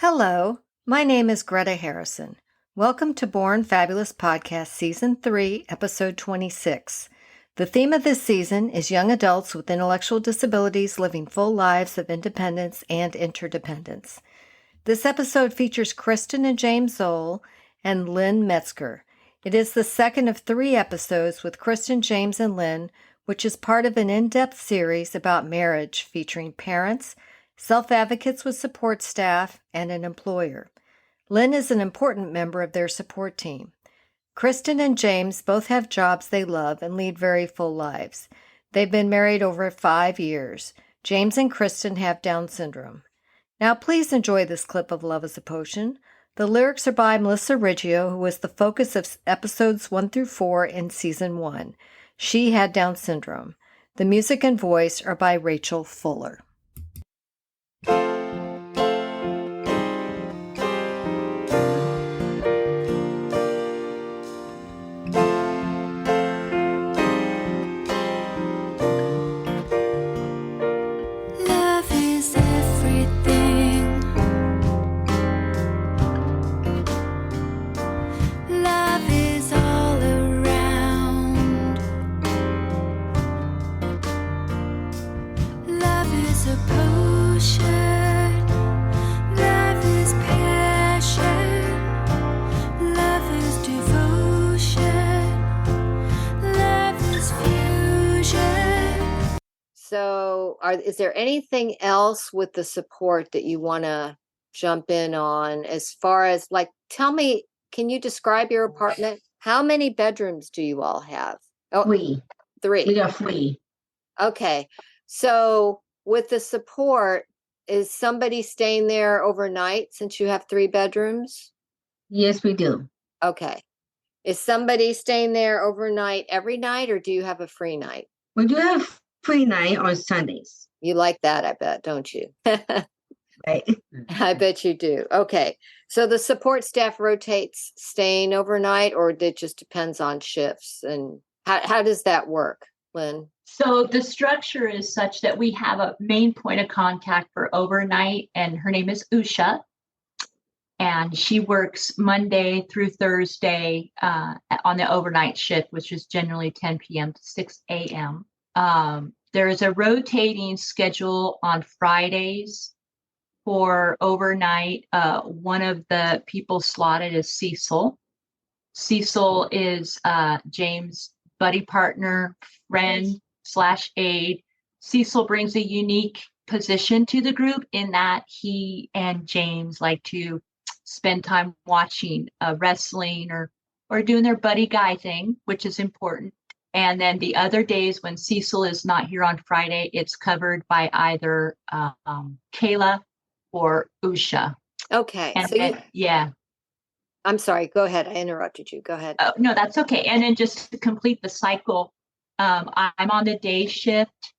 Hello, my name is Greta Harrison. Welcome to Born Fabulous Podcast Season 3, Episode 26. The theme of this season is young adults with intellectual disabilities living full lives of independence and interdependence. This episode features Kristen and James Zoll and Lynn Metzger. It is the second of 3 episodes with Kristen, James, and Lynn, which is part of an in-depth series about marriage featuring parents, self-advocates with support staff, and an employer. Lynn is an important member of their support team. Kristen and James both have jobs they love and lead very full lives. They've been married over 5 years. James and Kristen have Down syndrome. Now please enjoy this clip of Love is a Potion. The lyrics are by Melissa Riggio, who was the focus of episodes 1 through 4 in Season 1. She had Down syndrome. The music and voice are by Rachel Fuller. So, is there anything else with the support that you want to jump in on as far as, like, tell me, can you describe your apartment? How many bedrooms do you all have? Oh, 3. 3. We got 3. Okay. So with the support, is somebody staying there overnight since you have 3 bedrooms? Yes, we do. Okay. Is somebody staying there overnight every night, or do you have a free night? We do have free night on Sundays. You like that, I bet, don't you? Right. I bet you do. Okay. So the support staff rotates staying overnight, or it just depends on shifts? And how does that work, Lynn? So the structure is such that we have a main point of contact for overnight, and her name is Usha. And she works Monday through Thursday on the overnight shift, which is generally 10 p.m. to 6 a.m. There is a rotating schedule on Fridays for overnight. One of the people slotted is Cecil. Cecil is James' buddy partner, friend / aide. Cecil brings a unique position to the group in that he and James like to spend time watching wrestling or doing their buddy guy thing, which is important. And then the other days when Cecil is not here on Friday, it's covered by either Kayla or Usha. Okay. And so then, yeah. I'm sorry. Go ahead. I interrupted you. Go ahead. Oh, no, that's okay. And then just to complete the cycle, I'm on the day shift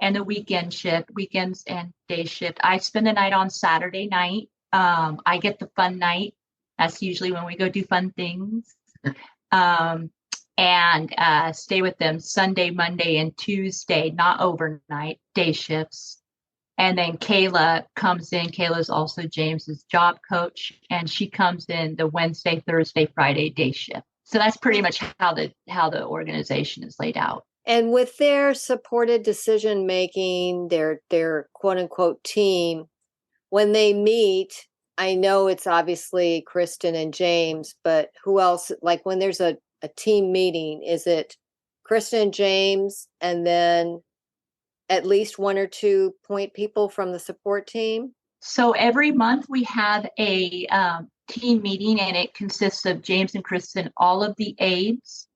and the weekends and day shift. I spend the night on Saturday night. I get the fun night. That's usually when we go do fun things. And stay with them Sunday, Monday, and Tuesday, not overnight, day shifts. And then Kayla comes in. Kayla is also James's job coach, and she comes in the Wednesday, Thursday, Friday day shift. So that's pretty much how the organization is laid out. And with their supported decision making, their quote unquote team, when they meet, I know it's obviously Kristen and James, but who else? Like when there's a team meeting, is it Kristen and James and then at least 1 or 2 point people from the support team? So every month we have a team meeting, and it consists of James and Kristen, all of the aides,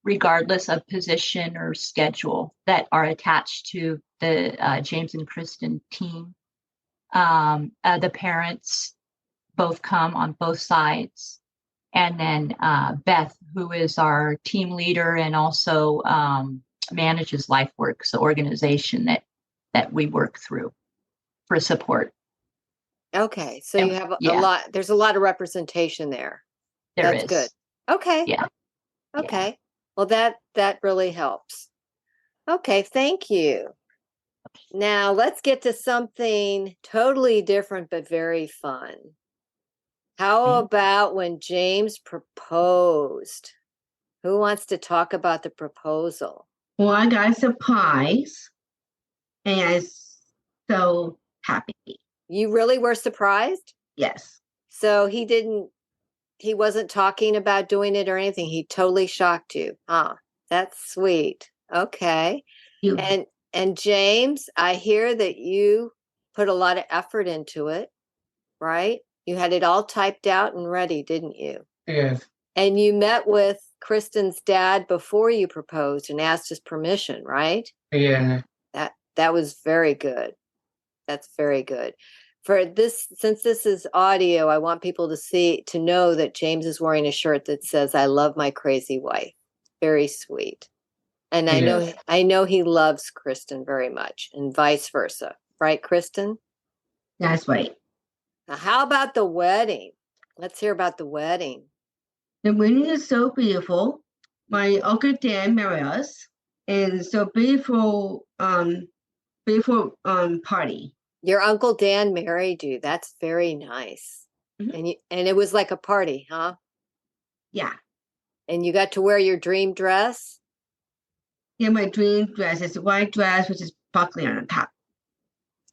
regardless of position or schedule, that are attached to the James and Kristen team. The parents both come on both sides. And then Beth, who is our team leader and also manages LifeWorks, the organization that we work through for support. Okay. So you have a lot, there's a lot of representation there. That's good. Okay. Yeah. Okay. Yeah. Well, that really helps. Okay. Thank you. Now let's get to something totally different but very fun. How about when James proposed? Who wants to talk about the proposal? Well, I got a surprise, and I'm so happy. You really were surprised? Yes. So he wasn't talking about doing it or anything. He totally shocked you. Huh. That's sweet. Okay. You. And James, I hear that you put a lot of effort into it, right? You had it all typed out and ready, didn't you? Yes. And you met with Kristen's dad before you proposed and asked his permission, right? Yeah. That was very good. That's very good. For this, since this is audio, I want people to know that James is wearing a shirt that says, "I love my crazy wife." Very sweet. And Yes. I know he loves Kristen very much, and vice versa. Right, Kristen? That's right. Now, how about the wedding? Let's hear about the wedding. The wedding is so beautiful. My uncle Dan married us, and so beautiful, party. Your Uncle Dan married you. That's very nice. Mhm. And it was like a party, huh? Yeah. And you got to wear your dream dress? Yeah, my dream dress is a white dress with just sparkly on the top.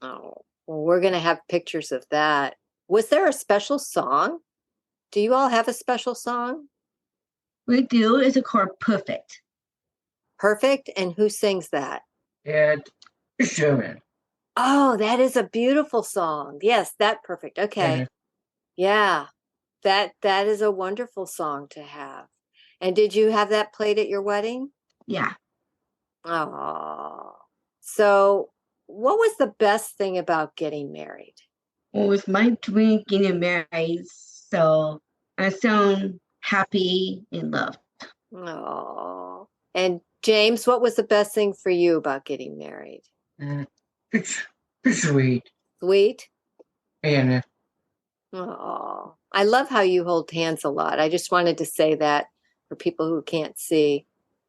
Oh, well, we're going to have pictures of that. Was there a special song? Do you all have a special song? We do. It's called Perfect. Perfect. And who sings that? And Sherman. Oh, that is a beautiful song. Yes, that perfect. Okay. Yeah. That is a wonderful song to have. And did you have that played at your wedding? Yeah. Oh. So, what was the best thing about getting married? Well, it's my dream getting married, so I sound happy in love. Oh. And James, what was the best thing for you about getting married? It's sweet. Sweet? And Oh. I love how you hold hands a lot. I just wanted to say that for people who can't see.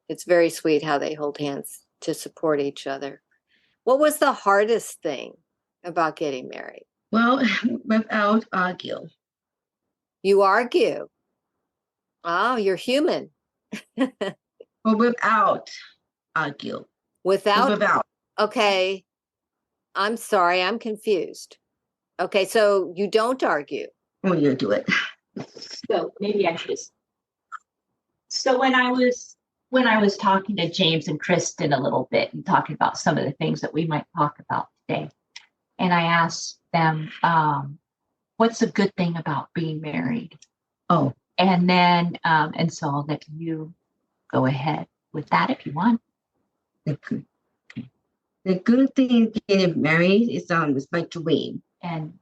It's very sweet how they hold hands to support each other. What was the hardest thing about getting married? Well, without argue. You argue. Oh, you're human. Or without argue. Or Without, without. okay, I'm sorry, I'm confused. Okay, so you don't argue. Oh, you do it. So maybe I should just. So when I was talking to James and Kristen a little bit and talking about some of the things that we might talk about today, and I asked them, what's a good thing about being married? Oh. And then, and so I'll let you go ahead with that if you want. The good thing getting married is my dream. And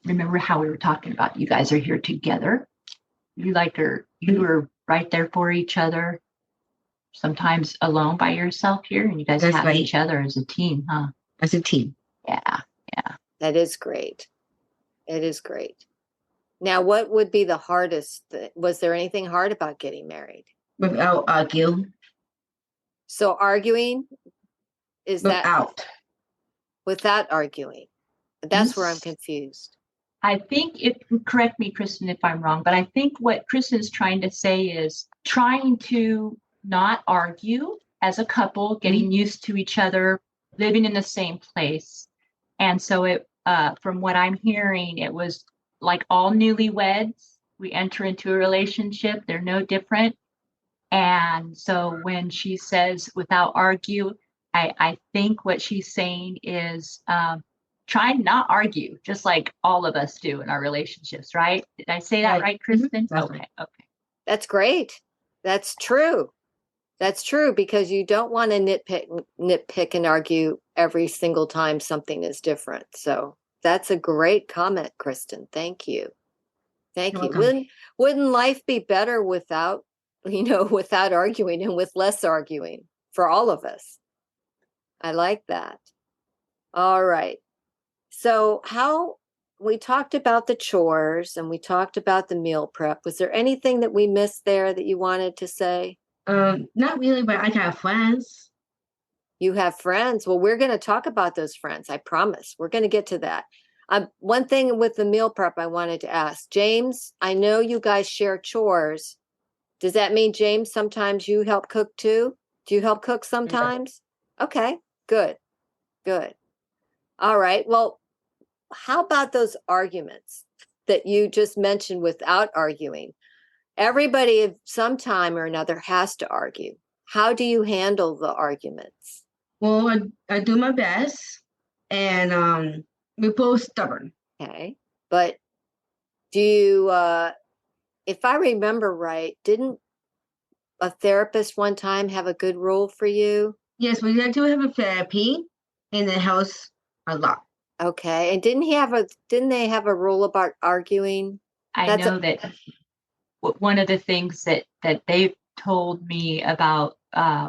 remember how we were talking about you guys are here together. You were right there for each other. Sometimes alone by yourself here, and you guys That's have right. each other as a team, huh? As a team. Yeah. That is great. It is great. Now, what would be the hardest? Was there anything hard about getting married? Without argue. So arguing is that without arguing? That's where I'm confused. I think correct me, Kristen, if I'm wrong, but I think what Kristen's trying to say is trying to not argue as a couple, getting used to each other, living in the same place. And so from what I'm hearing, it was like all newlyweds. We enter into a relationship, they're no different. And so when she says without argue, I think what she's saying is try and not argue, just like all of us do in our relationships, right? Did I say that right, Kristen? That's Okay. That's great. That's true. That's true, because you don't want to nitpick and argue every single time something is different. So that's a great comment, Kristen. Thank you. Thank You're you. welcome. Wouldn't life be better without arguing and with less arguing for all of us? I like that. All right. So we talked about the chores and we talked about the meal prep. Was there anything that we missed there that you wanted to say? Not really, but I got friends. You have friends. Well, we're going to talk about those friends. I promise. We're going to get to that. One thing with the meal prep I wanted to ask. James, I know you guys share chores. Does that mean, James, sometimes you help cook too? Do you help cook sometimes? Okay, good, good. All right. Well, how about those arguments that you just mentioned without arguing? Everybody at some time or another has to argue. How do you handle the arguments? Well, I do my best, and we're both stubborn. Okay. But do you, if I remember right, didn't a therapist one time have a good rule for you? Yes, we do have a therapy, and it helps a lot. Okay. And didn't they have a rule about arguing? I know that one of the things that they've told me about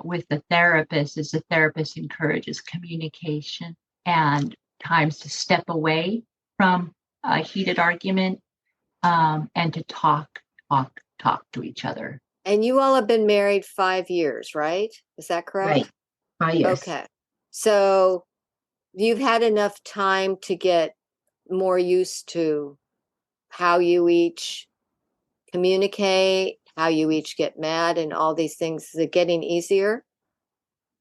with the therapist is the therapist encourages communication and times to step away from a heated argument and to talk to each other. And you all have been married 5 years, right? Is that correct? Right. Yes. Okay. So you've had enough time to get more used to how you each communicate, how you each get mad, and all these things. Is it getting easier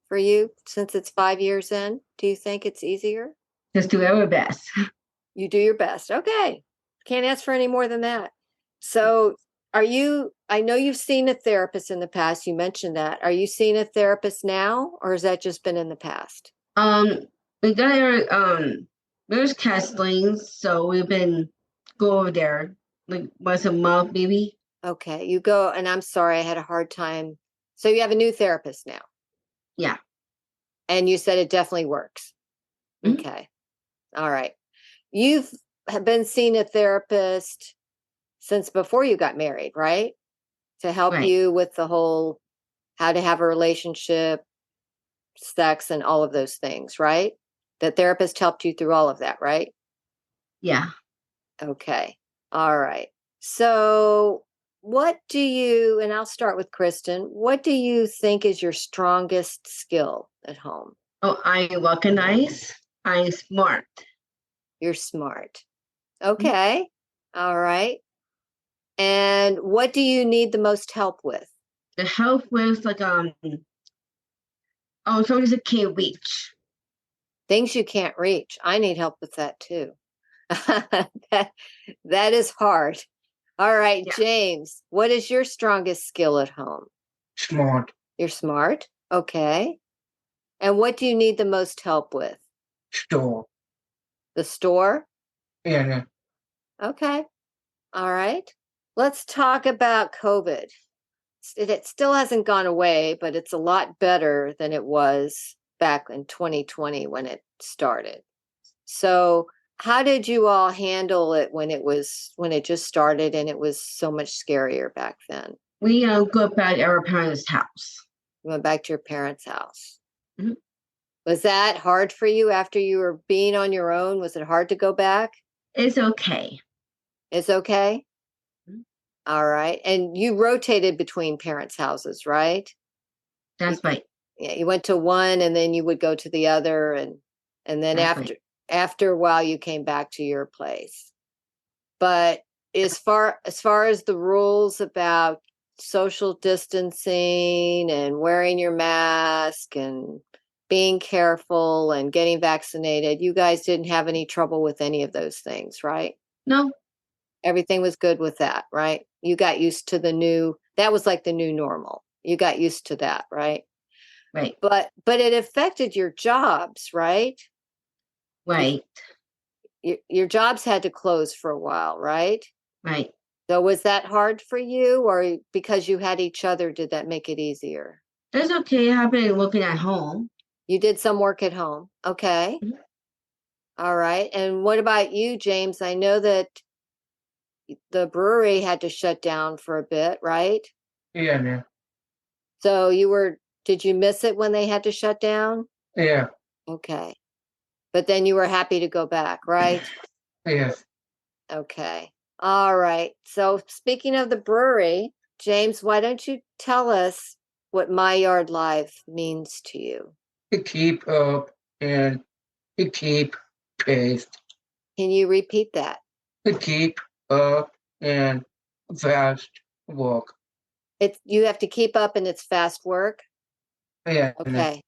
for you since it's 5 years in? Do you think it's easier? Just do our best. You do your best. Okay. Can't ask for any more than that. So I know you've seen a therapist in the past. You mentioned that. Are you seeing a therapist now, or has that just been in the past? We got our there's counseling, so we've been go over there like once a month, maybe. Okay. You go, and I'm sorry, I had a hard time. So you have a new therapist now. Yeah. And you said it definitely works. Mhm. Okay. All right. You've been seeing a therapist since before you got married, right? To help Right. you with the whole how to have a relationship, sex, and all of those things, right? The therapist helped you through all of that, right? Yeah. Okay. All right. So, and I'll start with Kristen, what do you think is your strongest skill at home? Oh, I recognize. I'm smart. You're smart. Okay. All right. And what do you need the most help with? The help with like something that can't reach. Things you can't reach. I need help with that too. that, that is hard. All right, Yeah. James, what is your strongest skill at home? Smart. You're smart. Okay. And what do you need the most help with? Store. The store? Yeah. Okay. All right. Let's talk about COVID. It still hasn't gone away, but it's a lot better than it was back in 2020 when it started. So, how did you all handle it when it just started and it was so much scarier back then? We go back our parents' house. You went back to your parents' house. Mhm. Was that hard for you after you were being on your own? Was it hard to go back? It's okay. It's okay. Mhm. All right. And you rotated between parents' houses, right? That's right. Yeah, you went to one and then you would go to the other, and then That's right. after a while you came back to your place. But as far as the rules about social distancing and wearing your mask and being careful and getting vaccinated, you guys didn't have any trouble with any of those things, right? No. Everything was good with that, right? You got used to that was like the new normal. You got used to that, right? Right. But it affected your jobs, right? Right. Your jobs had to close for a while, right? Right. So was that hard for you, or because you had each other, did that make it easier? That's okay. I've been working at home. You did some work at home. Okay. Mhm. All right. And what about you, James? I know that the brewery had to shut down for a bit, right? Yeah. So did you miss it when they had to shut down? Yeah. Okay. But then you were happy to go back, right? Yes. Okay. All right. So speaking of the brewery, James, why don't you tell us what My Yard Live means to you? to keep up and to keep pace, Can you repeat that? to keep up and fast walk. You have to keep up and it's fast work. Yeah, Okay.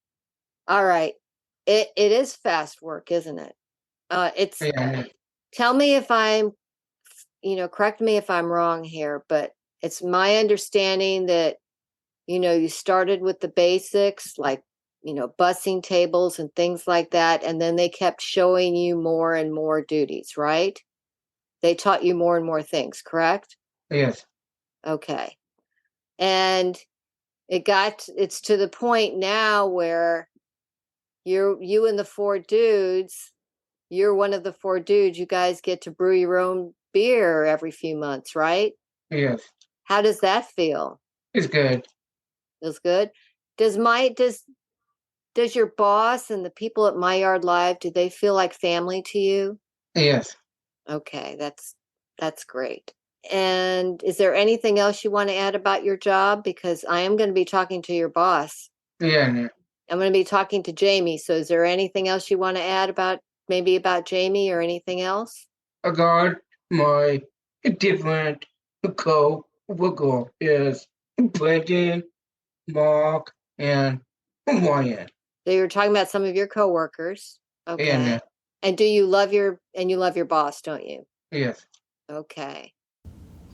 All right. It is fast work, isn't it? It's yeah, Tell me if I'm, correct me if I'm wrong here, but it's my understanding that, you started with the basics, like, bussing tables and things like that. And then they kept showing you more and more duties, right? They taught you more and more things, correct? yes, Okay. And it's to the point now where you and the four dudes, you're one of the four dudes, you guys get to brew your own beer every few months, right? yes. How does that feel? It's good. Feels good. Does your boss and the people at My Yard Live, do they feel like family to you? Yes, Okay, that's great. And is there anything else you want to add about your job? Because I am going to be talking to your boss. yeah. I'm going to be talking to Jamie. So is there anything else you want to add about Jamie or anything else? I got my different co-worker is Brendan, Mark, and Ryan. So you're talking about some of your coworkers. Okay. And And you love your boss, don't you? yes. Okay.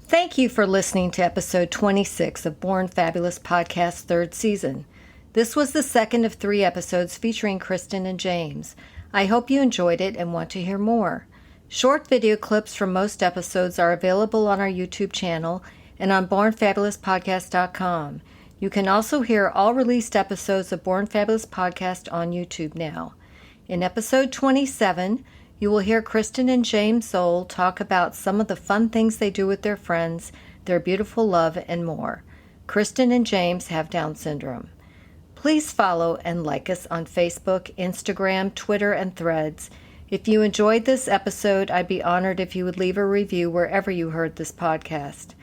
Thank you for listening to episode 26 of Born Fabulous Podcast 3rd season. This was the second of 3 episodes featuring Kristen and James. I hope you enjoyed it and want to hear more. Short video clips from most episodes are available on our YouTube channel and on bornfabulouspodcast.com. You can also hear all released episodes of Born Fabulous Podcast on YouTube now. In episode 27, you will hear Kristen and James Zoll talk about some of the fun things they do with their friends, their beautiful love, and more. Kristen and James have Down syndrome. Please follow and like us on Facebook, Instagram, Twitter, and Threads. If you enjoyed this episode, I'd be honored if you would leave a review wherever you heard this podcast.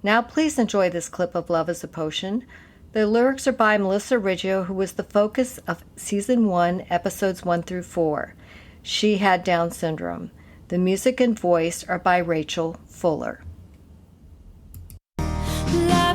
Now please enjoy this clip of Love is a Potion. The lyrics are by Melissa Riggio, who was the focus of Season 1, Episodes 1 through 4. She had Down syndrome. The music and voice are by Rachel Fuller. Love